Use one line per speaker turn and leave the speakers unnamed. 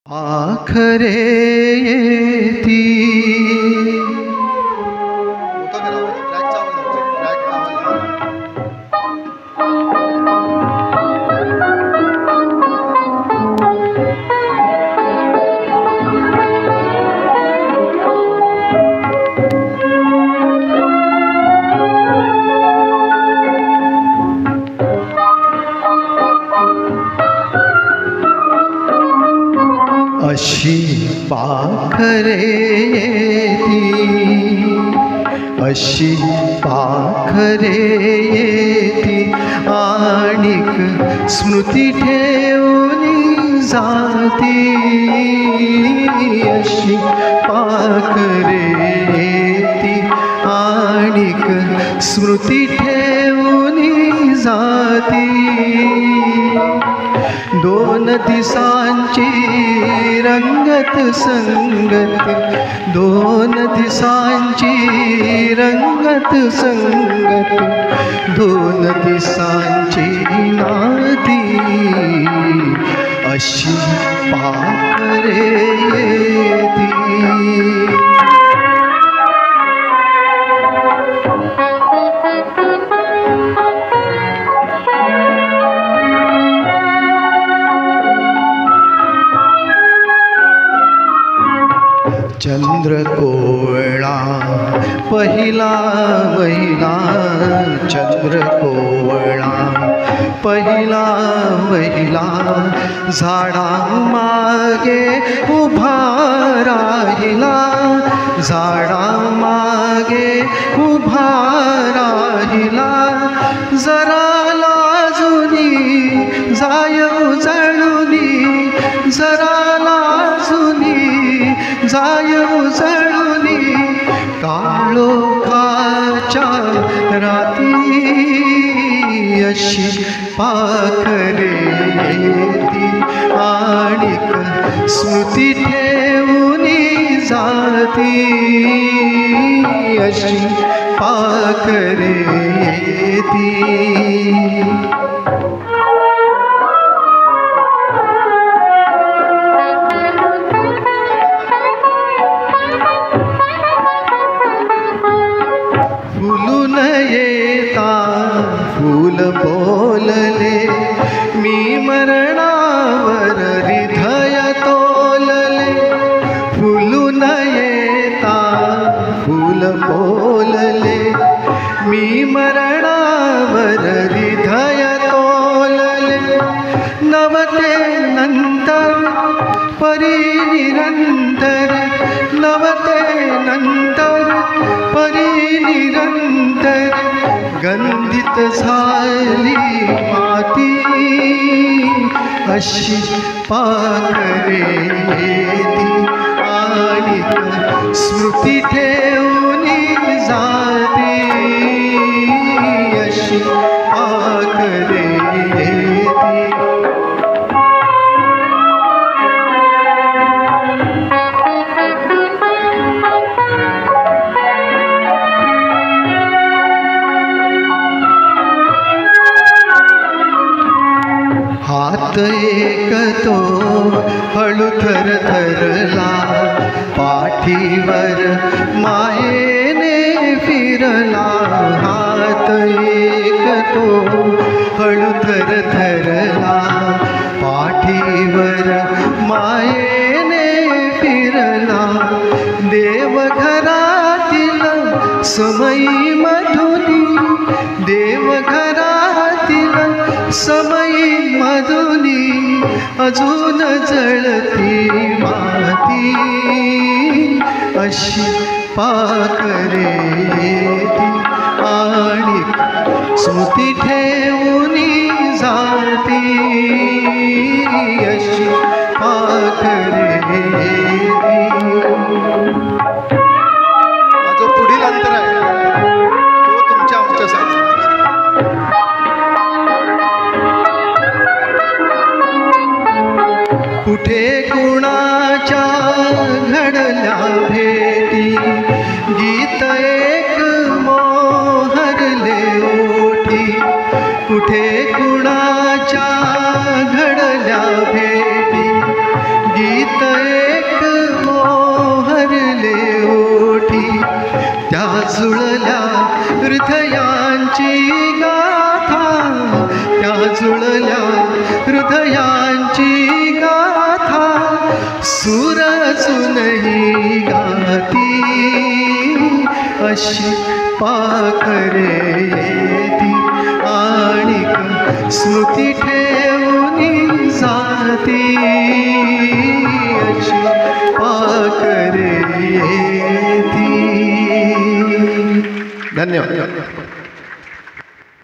आखरे येती अशी पाखरे येती, अशी पाखरे येती, आणिक स्मृती ठेवून जाती. अशी पाखरे येती, आणिक स्मृती ठेवून जाती. दोन दिसांची रंगत संगत, दोन दिसांची रंगत संगत, दोन दिसांची नाती. अशी पाखरे येती. चंद्र कोवळा पहिला वहिला, चंद्र कोवळा पहिला वहिला, झाडा मागे उभा राहिला, झाडा मागे उभा राहिला. जरा लाजुनी जाय उजळुनी, जरा लाजुनी जाय उजळुनी, काळोखाच्या राती. अशी पाखरे येती, आणिक स्मृती ठेवून जाती. अशी पाखरे येती. फुलून येता फूल बोलले, मी मरणावर हृदय तोलले. फुलून येता फूल बोलले, मी मरणावर हृदय तोलले. नवते नंतर परी निरंतर, नवते नंतर परी निरंतर, गंधित झाली माती. अशी पाखरे येती, आणिक स्मृती ठेवून जाती. अशी पाखरे येती. हात एक तो हळू थरथरला, पाठीवर मायेने फिरला. हात एक तो हळू थरथरला, पाठीवर मायेने फिरला. देवघरातील समयी मधुनी, देवघरातील समयी मधुनी, अजून जळती माती. अशी पाखरे येती, आणिक स्मृती ठेवून जाती. अशी पाखरे येती. हा जो पुढील अंतर आहे तो तुमच्या आमच्यासाठी. कुठे कुणाच्या घडल्या भेटी, गीत एक मोहरले ओठी. कुठे कुणाच्या घडल्या भेटी, गीत जुळल्या हृदयांची गाथा सूर अजूनही गाती अशी पाखरे येती आणिक स्मृती ठेवून जाती अशी पाखरे येती. धन्यवाद.